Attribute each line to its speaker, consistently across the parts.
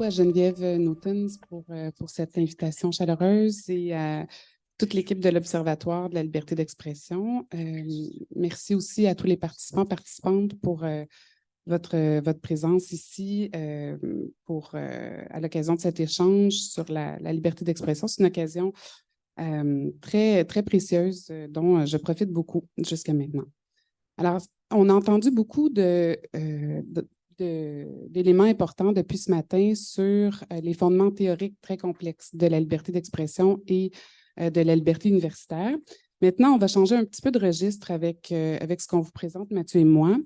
Speaker 1: à Geneviève Notens pour cette invitation chaleureuse et à toute l'équipe de l'Observatoire de la liberté d'expression. Merci aussi à tous les participants, participantes pour votre présence ici à l'occasion de cet échange sur la liberté d'expression. C'est une occasion très, très précieuse dont je profite beaucoup jusqu'à maintenant. Alors, on a entendu beaucoup d'éléments importants depuis ce matin sur les fondements théoriques très complexes de la liberté d'expression et de la liberté universitaire. Maintenant, on va changer un petit peu de registre avec ce qu'on vous présente, Mathieu et moi,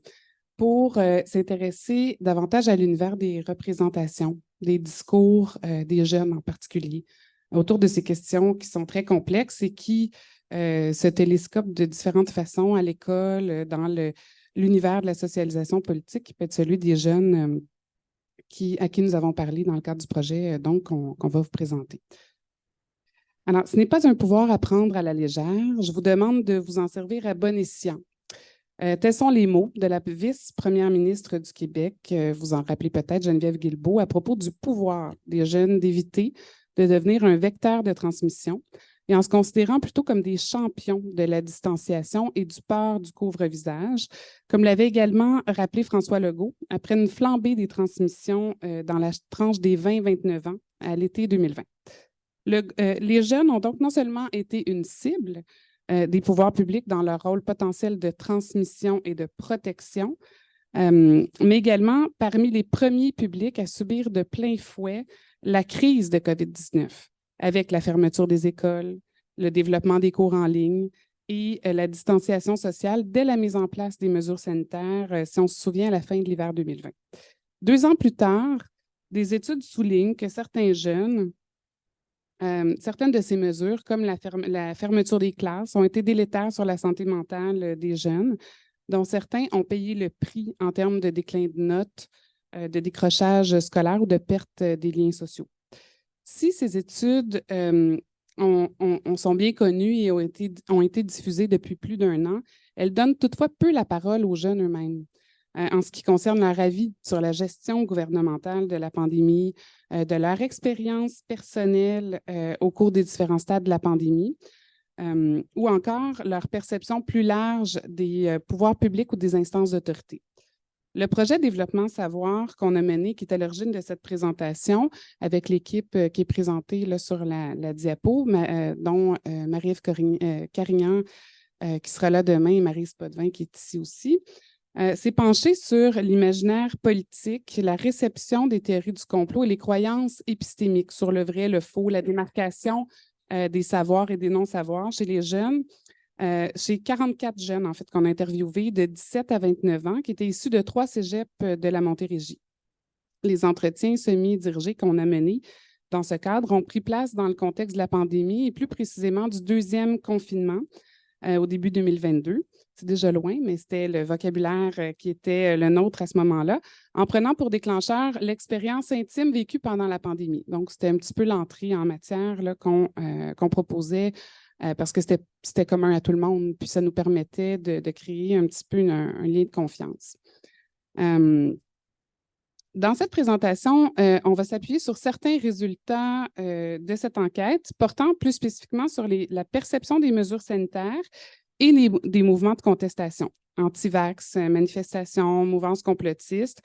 Speaker 1: pour s'intéresser davantage à l'univers des représentations, des discours des jeunes en particulier, autour de ces questions qui sont très complexes et qui se télescopent de différentes façons à l'école, dans l'univers de la socialisation politique, qui peut être celui des jeunes à qui nous avons parlé dans le cadre du projet qu'on va vous présenter. Alors, ce n'est pas un pouvoir à prendre à la légère. Je vous demande de vous en servir à bon escient. Tels sont les mots de la vice-première ministre du Québec, vous en rappelez peut-être, Geneviève Guilbeault, à propos du pouvoir des jeunes d'éviter de devenir un vecteur de transmission et en se considérant plutôt comme des champions de la distanciation et du port du couvre-visage, comme l'avait également rappelé François Legault après une flambée des transmissions dans la tranche des 20-29 ans à l'été 2020. Les jeunes ont donc non seulement été une cible des pouvoirs publics dans leur rôle potentiel de transmission et de protection, mais également parmi les premiers publics à subir de plein fouet la crise de COVID-19, avec la fermeture des écoles, le développement des cours en ligne et la distanciation sociale dès la mise en place des mesures sanitaires, si on se souvient, à la fin de l'hiver 2020. 2 ans plus tard, des études soulignent que certains jeunes, certaines de ces mesures, comme la fermeture des classes, ont été délétères sur la santé mentale des jeunes, dont certains ont payé le prix en termes de déclin de notes, de décrochage scolaire ou de perte des liens sociaux. Si ces études sont bien connues et ont été diffusées depuis plus d'1 an, elles donnent toutefois peu la parole aux jeunes eux-mêmes en ce qui concerne leur avis sur la gestion gouvernementale de la pandémie, de leur expérience personnelle au cours des différents stades de la pandémie, ou encore leur perception plus large des pouvoirs publics ou des instances d'autorité. Le projet Développement Savoir qu'on a mené, qui est à l'origine de cette présentation, avec l'équipe qui est présentée là, sur la diapo, dont Marie-Ève Carignan, qui sera là demain, et Maryse Potvin, qui est ici aussi, s'est penché sur l'imaginaire politique, la réception des théories du complot et les croyances épistémiques sur le vrai, le faux, la démarcation des savoirs et des non-savoirs chez les jeunes. Chez 44 jeunes, en fait, qu'on a interviewés de 17 à 29 ans, qui étaient issus de 3 cégeps de la Montérégie. Les entretiens semi-dirigés qu'on a menés dans ce cadre ont pris place dans le contexte de la pandémie et plus précisément du 2e confinement au début 2022. C'est déjà loin, mais c'était le vocabulaire qui était le nôtre à ce moment-là, en prenant pour déclencheur l'expérience intime vécue pendant la pandémie. Donc, c'était un petit peu l'entrée en matière qu'on proposait parce que c'était commun à tout le monde, puis ça nous permettait de créer un petit peu un lien de confiance. Dans cette présentation, on va s'appuyer sur certains résultats de cette enquête portant plus spécifiquement sur la perception des mesures sanitaires et des mouvements de contestation, anti-vax, manifestations, mouvances complotistes,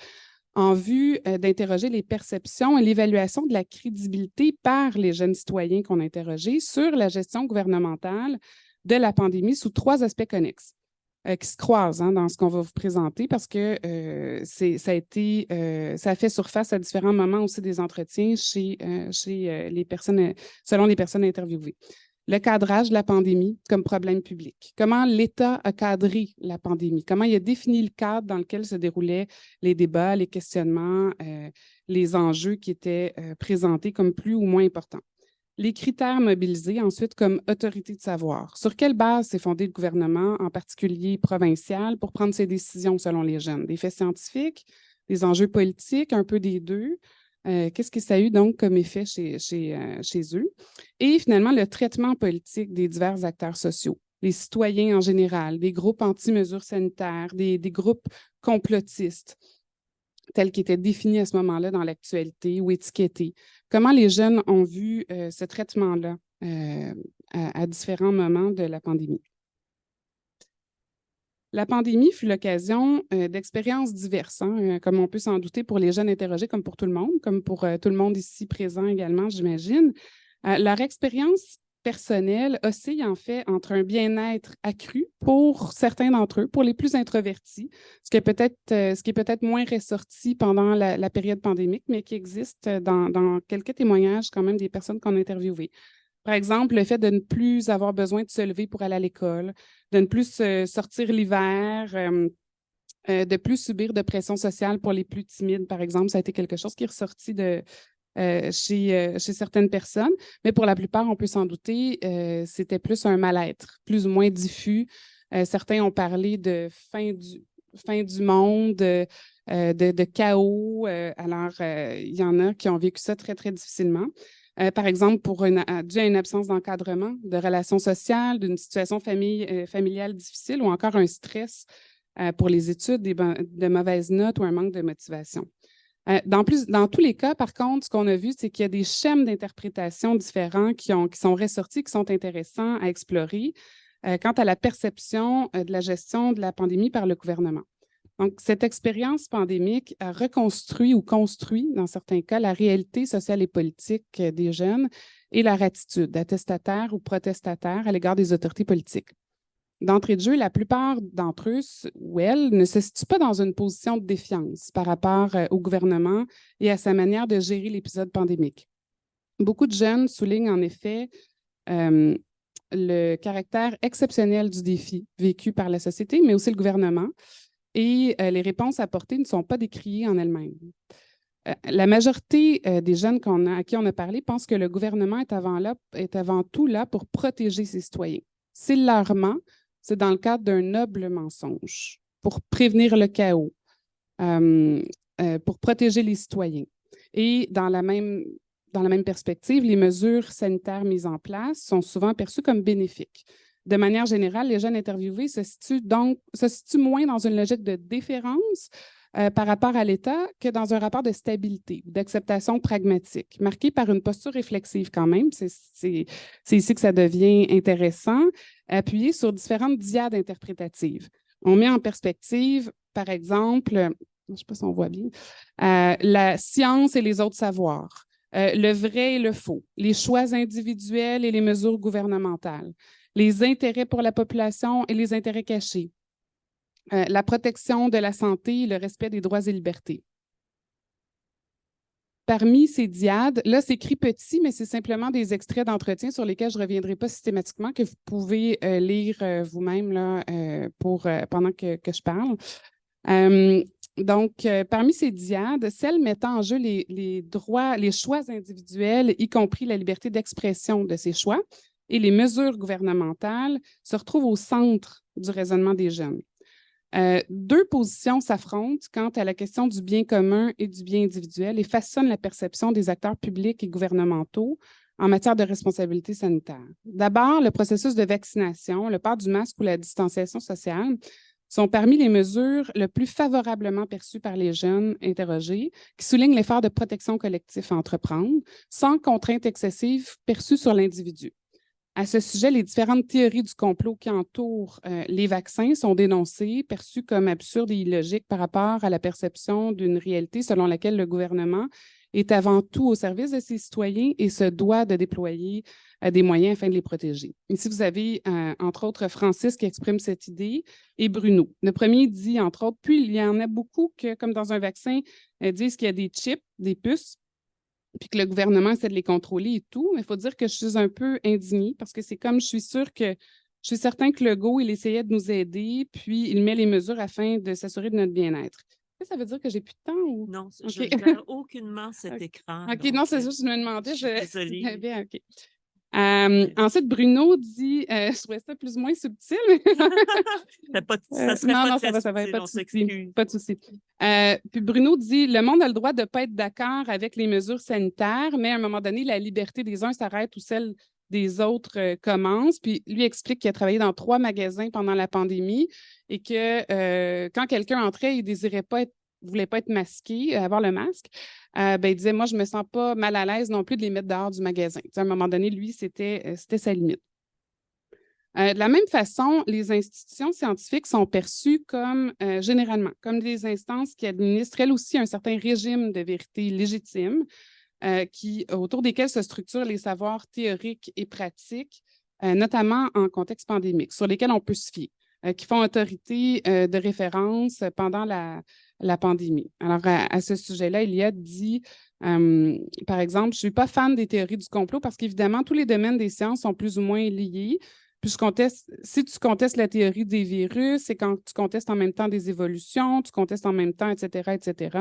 Speaker 1: en vue d'interroger les perceptions et l'évaluation de la crédibilité par les jeunes citoyens qu'on a interrogés sur la gestion gouvernementale de la pandémie sous 3 aspects connexes. Qui se croisent dans ce qu'on va vous présenter parce que ça a fait surface à différents moments aussi des entretiens selon les personnes interviewées. Le cadrage de la pandémie comme problème public. Comment l'État a cadré la pandémie? Comment il a défini le cadre dans lequel se déroulaient les débats, les questionnements, les enjeux qui étaient présentés comme plus ou moins importants? Les critères mobilisés ensuite comme autorité de savoir. Sur quelle base s'est fondé le gouvernement, en particulier provincial, pour prendre ses décisions selon les jeunes? Des faits scientifiques, des enjeux politiques, un peu des deux. Qu'est-ce que ça a eu donc comme effet chez eux? Et finalement, le traitement politique des divers acteurs sociaux, les citoyens en général, des groupes anti-mesures sanitaires, des groupes complotistes. tels qu'ils étaient définis à ce moment-là dans l'actualité ou étiquetés. Comment les jeunes ont vu ce traitement-là à différents moments de la pandémie. La pandémie fut l'occasion d'expériences diverses, hein, comme on peut s'en douter pour les jeunes interrogés, comme pour tout le monde, comme pour tout le monde ici présent également, j'imagine. Leur expérience personnelle oscille en fait entre un bien-être accru pour certains d'entre eux, pour les plus introvertis, ce qui est peut-être moins ressorti pendant la période pandémique, mais qui existe dans quelques témoignages quand même des personnes qu'on a interviewées. Par exemple, le fait de ne plus avoir besoin de se lever pour aller à l'école, de ne plus sortir l'hiver, de plus subir de pression sociale pour les plus timides, par exemple. Ça a été quelque chose qui est ressorti chez certaines personnes. Mais pour la plupart, on peut s'en douter, c'était plus un mal-être, plus ou moins diffus. Certains ont parlé de fin du monde, de chaos. Alors, il y en a qui ont vécu ça très, très difficilement. Par exemple, dû à une absence d'encadrement, de relations sociales, d'une situation familiale difficile ou encore un stress pour les études, de mauvaises notes ou un manque de motivation. Dans tous les cas, par contre, ce qu'on a vu, c'est qu'il y a des schèmes d'interprétation différents qui sont ressortis, qui sont intéressants à explorer quant à la perception de la gestion de la pandémie par le gouvernement. Donc, cette expérience pandémique a reconstruit ou construit, dans certains cas, la réalité sociale et politique des jeunes et leur attitude, attestataire ou protestataire, à l'égard des autorités politiques. D'entrée de jeu, la plupart d'entre eux ou elles ne se situent pas dans une position de défiance par rapport au gouvernement et à sa manière de gérer l'épisode pandémique. Beaucoup de jeunes soulignent en effet le caractère exceptionnel du défi vécu par la société, mais aussi le gouvernement. Et les réponses apportées ne sont pas décriées en elles-mêmes. La majorité des jeunes à qui on a parlé pensent que le gouvernement est avant tout là pour protéger ses citoyens. S'il leur ment, c'est dans le cadre d'un noble mensonge, pour prévenir le chaos, pour protéger les citoyens. Et dans la même perspective, les mesures sanitaires mises en place sont souvent perçues comme bénéfiques. De manière générale, les jeunes interviewés se situent moins dans une logique de déférence par rapport à l'État que dans un rapport de stabilité ou d'acceptation pragmatique, marqué par une posture réflexive quand même. C'est ici que ça devient intéressant, appuyé sur différentes diades interprétatives. On met en perspective, par exemple, je ne sais pas si on voit bien, la science et les autres savoirs, le vrai et le faux, les choix individuels et les mesures gouvernementales, les intérêts pour la population et les intérêts cachés, la protection de la santé et le respect des droits et libertés. Parmi ces diades, là, c'est écrit petit, mais c'est simplement des extraits d'entretien sur lesquels je ne reviendrai pas systématiquement, que vous pouvez lire vous-même là, pendant que je parle. Donc, parmi ces diades, celles mettant en jeu les droits, les choix individuels, y compris la liberté d'expression de ces choix, et les mesures gouvernementales se retrouvent au centre du raisonnement des jeunes. Deux positions s'affrontent quant à la question du bien commun et du bien individuel et façonnent la perception des acteurs publics et gouvernementaux en matière de responsabilité sanitaire. D'abord, le processus de vaccination, le port du masque ou la distanciation sociale sont parmi les mesures le plus favorablement perçues par les jeunes interrogés, qui soulignent l'effort de protection collectif à entreprendre, sans contrainte excessive perçue sur l'individu. À ce sujet, les différentes théories du complot qui entourent les vaccins sont dénoncées, perçues comme absurdes et illogiques par rapport à la perception d'une réalité selon laquelle le gouvernement est avant tout au service de ses citoyens et se doit de déployer des moyens afin de les protéger. Ici, vous avez, entre autres, Francis qui exprime cette idée et Bruno. Le premier dit, entre autres, puis il y en a beaucoup que, comme dans un vaccin, disent qu'il y a des chips, des puces, puis que le gouvernement essaie de les contrôler et tout. Mais il faut dire que je suis un peu indignée parce que c'est comme je suis certain que Legault, il essayait de nous aider, puis il met les mesures afin de s'assurer de notre bien-être. Ça veut dire que j'ai plus de temps ou...
Speaker 2: Non, je
Speaker 1: okay.
Speaker 2: ne verrai aucunement cet écran.
Speaker 1: OK, non, c'est juste, je me demandais.
Speaker 2: Je suis désolée.
Speaker 1: Bien, OK. Ensuite, Bruno dit, je trouvais ça plus ou moins subtil.
Speaker 2: Ça serait
Speaker 1: non,
Speaker 2: pas
Speaker 1: non,
Speaker 2: très
Speaker 1: ça va, pas de
Speaker 2: subtil,
Speaker 1: souci. Pas de souci. Puis Bruno dit, le monde a le droit de ne pas être d'accord avec les mesures sanitaires, mais à un moment donné, la liberté des uns s'arrête ou celle des autres commence. Puis lui explique qu'il a travaillé dans 3 magasins pendant la pandémie et que quand quelqu'un entrait, il ne désirait pas être voulait pas être masqué, avoir le masque, il disait, moi, je me sens pas mal à l'aise non plus de les mettre dehors du magasin. À un moment donné, lui, c'était sa limite. De la même façon, les institutions scientifiques sont perçues comme, généralement, comme des instances qui administrent elles aussi un certain régime de vérité légitime, autour desquels se structurent les savoirs théoriques et pratiques, notamment en contexte pandémique, sur lesquels on peut se fier, qui font autorité de référence pendant la pandémie. Alors, à ce sujet-là, Eliade dit, par exemple, je ne suis pas fan des théories du complot parce qu'évidemment, tous les domaines des sciences sont plus ou moins liés. Puis si tu contestes la théorie des virus, c'est quand tu contestes en même temps des évolutions, tu contestes en même temps, etc., etc.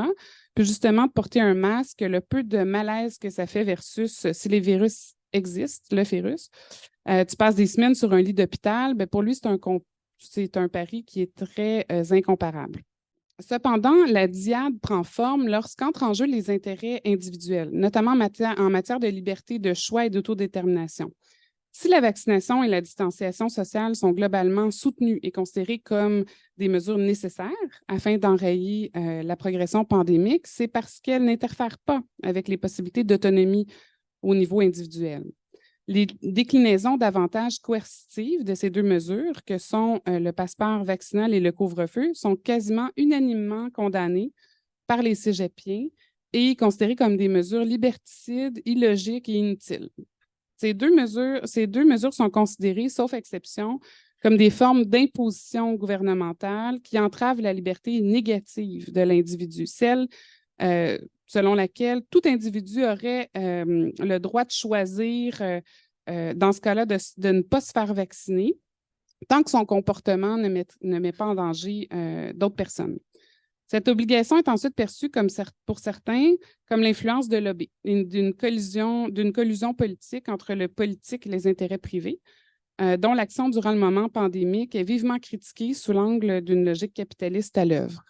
Speaker 1: Puis justement, de porter un masque, le peu de malaise que ça fait versus si les virus existent, le virus, tu passes des semaines sur un lit d'hôpital, bien, pour lui, c'est un pari qui est très incomparable. Cependant, la diade prend forme lorsqu'entrent en jeu les intérêts individuels, notamment en matière de liberté de choix et d'autodétermination. Si la vaccination et la distanciation sociale sont globalement soutenues et considérées comme des mesures nécessaires afin d'enrayer la progression pandémique, c'est parce qu'elles n'interfèrent pas avec les possibilités d'autonomie au niveau individuel. Les déclinaisons d'avantages coercitives de ces deux mesures, que sont le passeport vaccinal et le couvre-feu, sont quasiment unanimement condamnées par les cégepiens et considérées comme des mesures liberticides, illogiques et inutiles. Ces deux mesures sont considérées, sauf exception, comme des formes d'imposition gouvernementale qui entravent la liberté négative de l'individu, celle selon laquelle tout individu aurait le droit de choisir, dans ce cas-là, de ne pas se faire vacciner tant que son comportement ne met pas en danger d'autres personnes. Cette obligation est ensuite perçue pour certains comme l'influence de lobby, d'une collusion politique entre le politique et les intérêts privés, dont l'action durant le moment pandémique est vivement critiquée sous l'angle d'une logique capitaliste à l'œuvre.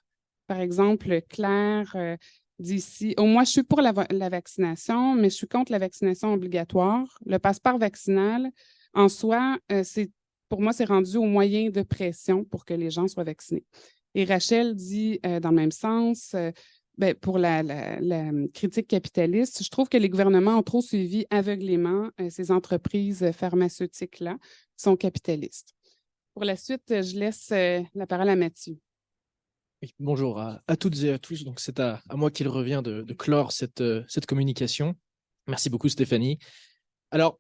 Speaker 1: Par exemple, Claire dit ici, moi, je suis pour la vaccination, mais je suis contre la vaccination obligatoire. Le passeport vaccinal, en soi, pour moi, c'est rendu au moyen de pression pour que les gens soient vaccinés. Et Rachel dit, dans le même sens, pour la critique capitaliste, je trouve que les gouvernements ont trop suivi aveuglément ces entreprises pharmaceutiques-là qui sont capitalistes. Pour la suite, je laisse la parole à Mathieu.
Speaker 3: Oui, bonjour à toutes et à tous. Donc, c'est à moi qu'il revient de clore cette communication. Merci beaucoup, Stéphanie. Alors,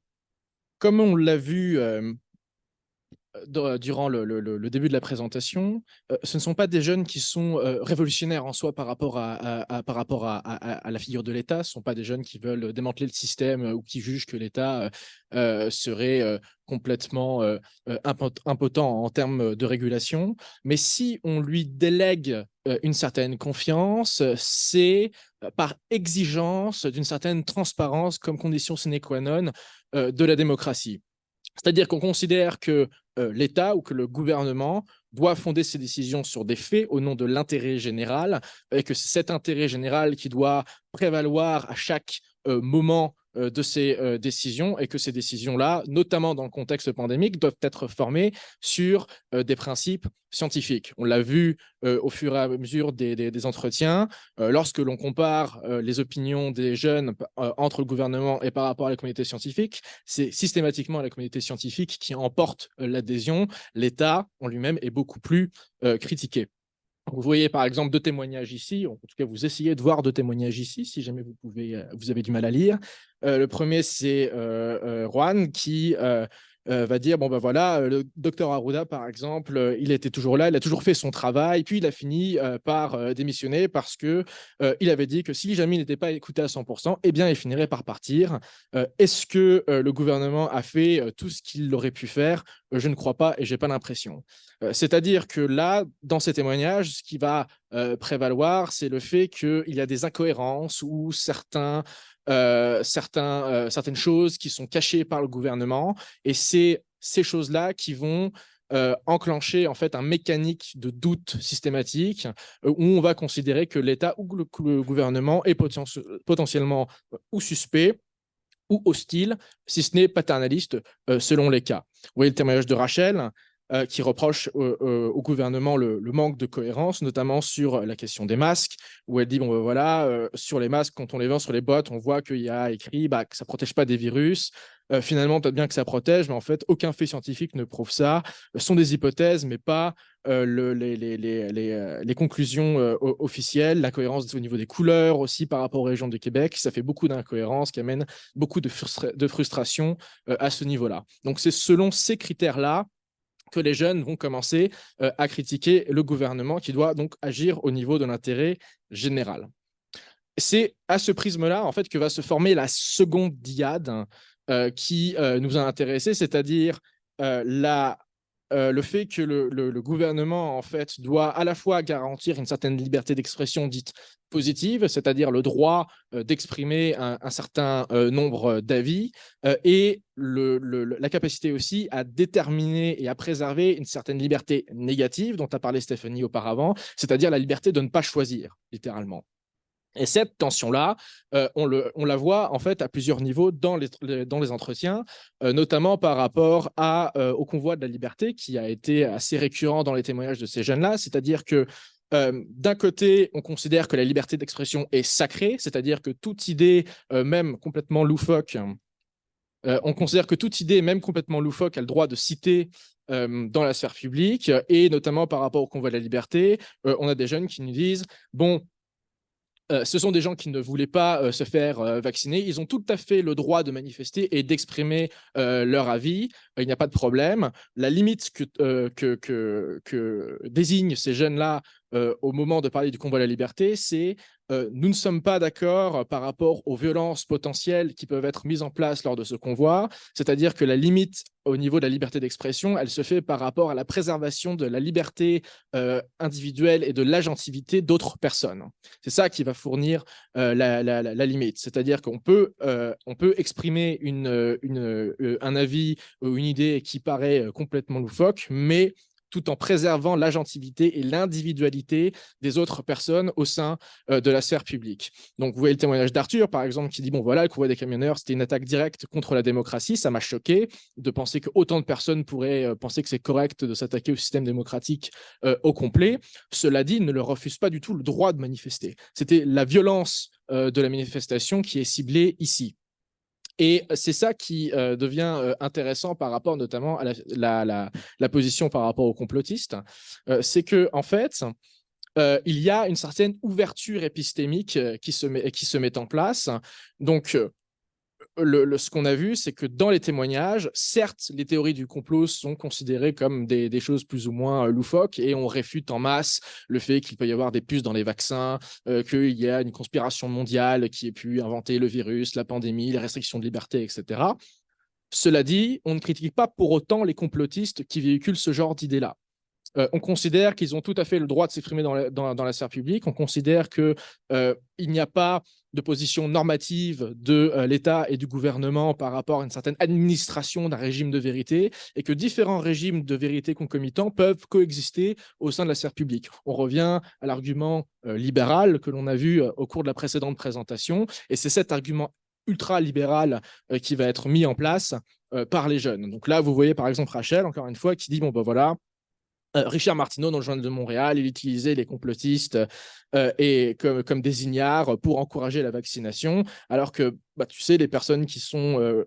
Speaker 3: comme on l'a vu durant le début de la présentation, ce ne sont pas des jeunes qui sont révolutionnaires en soi par rapport à la figure de l'État. Ce ne sont pas des jeunes qui veulent démanteler le système ou qui jugent que l'État serait complètement impotent en termes de régulation. Mais si on lui délègue une certaine confiance, c'est par exigence d'une certaine transparence comme condition sine qua non de la démocratie. C'est-à-dire qu'on considère que l'État ou que le gouvernement doit fonder ses décisions sur des faits au nom de l'intérêt général et que c'est cet intérêt général qui doit prévaloir à chaque moment de ces décisions et que ces décisions-là, notamment dans le contexte pandémique, doivent être formées sur des principes scientifiques. On l'a vu au fur et à mesure des entretiens. Lorsque l'on compare les opinions des jeunes entre le gouvernement et par rapport à la communauté scientifique, c'est systématiquement la communauté scientifique qui emporte l'adhésion. L'État en lui-même est beaucoup plus critiqué. Vous voyez par exemple deux témoignages ici, en tout cas vous essayez de voir deux témoignages ici, si jamais vous avez du mal à lire. Le premier c'est Juan qui va dire, bon ben voilà, le docteur Arruda par exemple, il était toujours là, il a toujours fait son travail, puis il a fini par démissionner parce que il avait dit que si jamais il n'était pas écouté à 100%, eh bien il finirait par partir. Est-ce que le gouvernement a fait tout ce qu'il aurait pu faire? Je ne crois pas et j'ai pas l'impression. C'est-à-dire que là, dans ces témoignages, ce qui va prévaloir, c'est le fait qu'il y a des incohérences ou certaines choses qui sont cachées par le gouvernement, et c'est ces choses-là qui vont enclencher en fait un mécanique de doute systématique où on va considérer que l'État ou le gouvernement est potentiellement ou suspect ou hostile, si ce n'est paternaliste selon les cas. Vous voyez le témoignage de Rachel. qui reproche au gouvernement le manque de cohérence, notamment sur la question des masques, où elle dit, bon, ben voilà, sur les masques, quand on les vend sur les boîtes, on voit qu'il y a écrit que ça ne protège pas des virus. Finalement, peut-être bien que ça protège, mais en fait, aucun fait scientifique ne prouve ça. Ce sont des hypothèses, mais pas les conclusions officielles. La cohérence au niveau des couleurs aussi par rapport aux régions du Québec, ça fait beaucoup d'incohérences qui amènent beaucoup de frustration à ce niveau-là. Donc, c'est selon ces critères-là que les jeunes vont commencer à critiquer le gouvernement qui doit donc agir au niveau de l'intérêt général. C'est à ce prisme-là en fait, que va se former la seconde dyade qui nous a intéressés, c'est-à-dire le fait que le gouvernement en fait, doit à la fois garantir une certaine liberté d'expression dite positive, c'est-à-dire le droit d'exprimer un certain nombre d'avis, et la capacité aussi à déterminer et à préserver une certaine liberté négative dont a parlé Stéphanie auparavant, c'est-à-dire la liberté de ne pas choisir, littéralement. Et cette tension-là, on la voit en fait à plusieurs niveaux dans les entretiens, notamment par rapport au convoi de la liberté qui a été assez récurrent dans les témoignages de ces jeunes-là, c'est-à-dire que d'un côté, on considère que la liberté d'expression est sacrée, c'est-à-dire que toute idée, même complètement loufoque, on considère que toute idée, même complètement loufoque, a le droit de citer dans la sphère publique, et notamment par rapport au convoi de la liberté, on a des jeunes qui nous disent « bon, ce sont des gens qui ne voulaient pas se faire vacciner. Ils ont tout à fait le droit de manifester et d'exprimer leur avis. Il n'y a pas de problème. La limite que désignent ces jeunes-là au moment de parler du convoi de la liberté, c'est nous ne sommes pas d'accord par rapport aux violences potentielles qui peuvent être mises en place lors de ce convoi. C'est-à-dire que la limite au niveau de la liberté d'expression, elle se fait par rapport à la préservation de la liberté individuelle et de l'agentivité d'autres personnes. C'est ça qui va fournir la limite. C'est-à-dire qu'on peut exprimer un avis ou une idée qui paraît complètement loufoque, mais tout en préservant l'agentivité et l'individualité des autres personnes au sein de la sphère publique. Donc, vous voyez le témoignage d'Arthur, par exemple, qui dit « Bon, voilà, le convoi des camionneurs, c'était une attaque directe contre la démocratie. Ça m'a choqué de penser qu'autant de personnes pourraient penser que c'est correct de s'attaquer au système démocratique au complet. Cela dit, il ne leur refuse pas du tout le droit de manifester. C'était la violence de la manifestation qui est ciblée ici. » Et c'est ça qui devient intéressant par rapport notamment à la position par rapport aux complotistes. C'est qu'en fait, il y a une certaine ouverture épistémique qui se met en place. Donc, ce qu'on a vu, c'est que dans les témoignages, certes, les théories du complot sont considérées comme des choses plus ou moins loufoques, et on réfute en masse le fait qu'il peut y avoir des puces dans les vaccins, qu'il y a une conspiration mondiale qui ait pu inventer le virus, la pandémie, les restrictions de liberté, etc. Cela dit, on ne critique pas pour autant les complotistes qui véhiculent ce genre d'idées-là. On considère qu'ils ont tout à fait le droit de s'exprimer dans la sphère publique. On considère qu'il n'y a pas de position normative de l'État et du gouvernement par rapport à une certaine administration d'un régime de vérité, et que différents régimes de vérité concomitants peuvent coexister au sein de la sphère publique. On revient à l'argument libéral que l'on a vu au cours de la précédente présentation, et c'est cet argument ultra-libéral qui va être mis en place par les jeunes. Donc là, vous voyez par exemple Rachel, encore une fois, qui dit « Bon, ben voilà, Richard Martineau, dans le Journal de Montréal, il utilisait les complotistes comme des ignares pour encourager la vaccination, alors que tu sais, les personnes qui sont,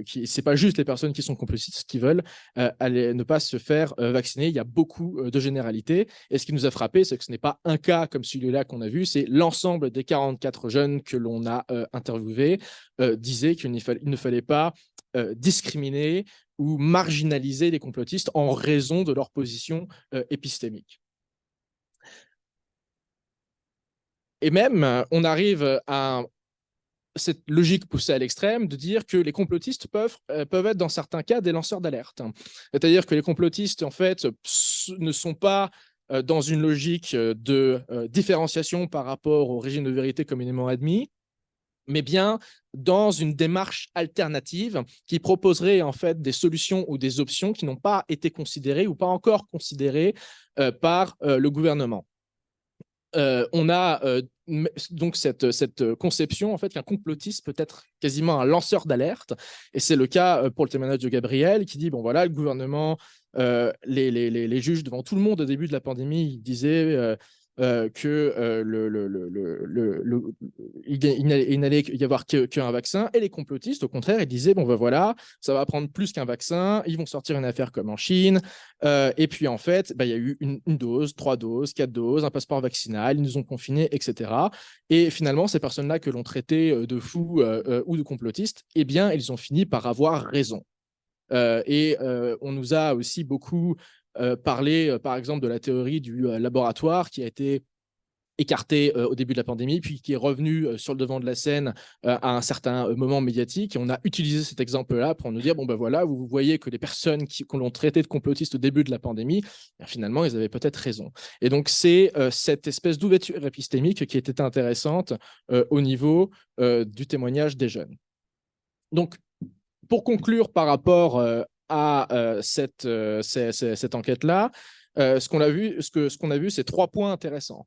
Speaker 3: c'est pas juste les personnes qui sont complotistes qui veulent ne pas se faire vacciner. Il y a beaucoup de généralités. Et ce qui nous a frappé, c'est que ce n'est pas un cas comme celui-là qu'on a vu, c'est l'ensemble des 44 jeunes que l'on a interviewés disaient qu'il ne fallait pas discriminer ou marginaliser les complotistes en raison de leur position épistémique. Et même, on arrive à cette logique poussée à l'extrême de dire que les complotistes peuvent être dans certains cas des lanceurs d'alerte. C'est-à-dire que les complotistes, en fait, ne sont pas dans une logique de différenciation par rapport au régime de vérité communément admis, mais bien dans une démarche alternative qui proposerait en fait des solutions ou des options qui n'ont pas été considérées ou pas encore considérées par le gouvernement. On a donc cette conception en fait qu'un complotiste peut être quasiment un lanceur d'alerte, et c'est le cas pour le témoignage de Gabriel qui dit bon voilà, le gouvernement les juges devant tout le monde au début de la pandémie, ils disaient il n'allait y avoir qu'un vaccin, et les complotistes, au contraire, ils disaient, bon ben voilà, ça va prendre plus qu'un vaccin, ils vont sortir une affaire comme en Chine, et puis en fait, il y a eu une dose, 3 doses, 4 doses, un passeport vaccinal, ils nous ont confinés, etc. Et finalement, ces personnes-là que l'on traitait de fous ou de complotistes, eh bien, ils ont fini par avoir raison. On nous a aussi beaucoup parlé, par exemple, de la théorie du laboratoire qui a été écartée au début de la pandémie, puis qui est revenue sur le devant de la scène à un certain moment médiatique. Et on a utilisé cet exemple-là pour nous dire, bon ben voilà, vous voyez que les personnes qu'on l'ont traité de complotistes au début de la pandémie, finalement, ils avaient peut-être raison. Et donc, c'est cette espèce d'ouverture épistémique qui était intéressante au niveau du témoignage des jeunes. Donc, pour conclure par rapport à cette enquête-là, ce qu'on a vu, c'est 3 points intéressants.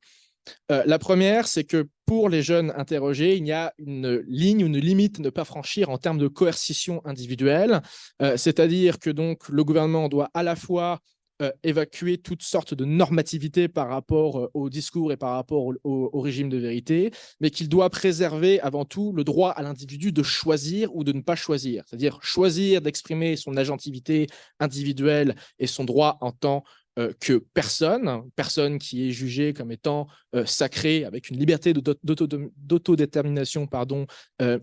Speaker 3: La première, c'est que pour les jeunes interrogés, il y a une ligne, une limite à ne pas franchir en termes de coercition individuelle, c'est-à-dire que donc le gouvernement doit à la fois évacuer toutes sortes de normativités par rapport au discours et par rapport au régime de vérité, mais qu'il doit préserver avant tout le droit à l'individu de choisir ou de ne pas choisir, c'est-à-dire choisir d'exprimer son agentivité individuelle et son droit en tant que personne qui est jugée comme étant sacrée, avec une liberté d'autodétermination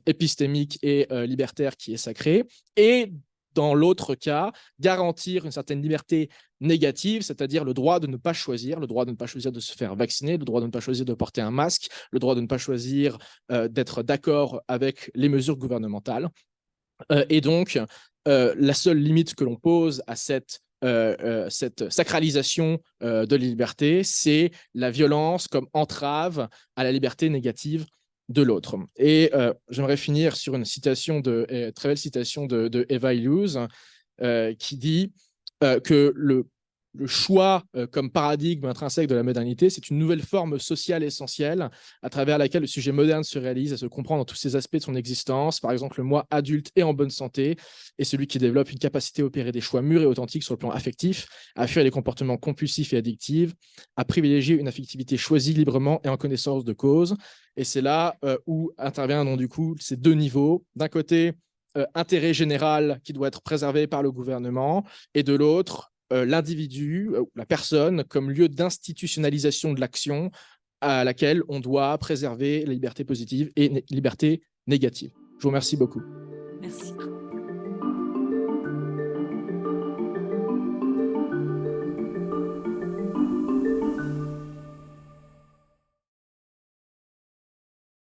Speaker 3: épistémique et libertaire qui est sacrée, et dans l'autre cas, garantir une certaine liberté négative, c'est-à-dire le droit de ne pas choisir, le droit de ne pas choisir de se faire vacciner, le droit de ne pas choisir de porter un masque, le droit de ne pas choisir d'être d'accord avec les mesures gouvernementales. Et donc, la seule limite que l'on pose à cette sacralisation de la liberté, c'est la violence comme entrave à la liberté négative de l'autre. Et j'aimerais finir sur une citation très belle citation de Eva Illouz, qui dit que le choix comme paradigme intrinsèque de la modernité, c'est une nouvelle forme sociale essentielle à travers laquelle le sujet moderne se réalise et se comprend dans tous ses aspects de son existence. Par exemple, le moi adulte et en bonne santé est celui qui développe une capacité à opérer des choix mûrs et authentiques sur le plan affectif, à fuir les comportements compulsifs et addictifs, à privilégier une affectivité choisie librement et en connaissance de cause. Et c'est là où interviennent donc du coup ces 2 niveaux. D'un côté, intérêt général qui doit être préservé par le gouvernement, et de l'autre, l'individu, la personne, comme lieu d'institutionnalisation de l'action à laquelle on doit préserver la liberté positive et liberté négative. Je vous remercie beaucoup.
Speaker 2: Merci.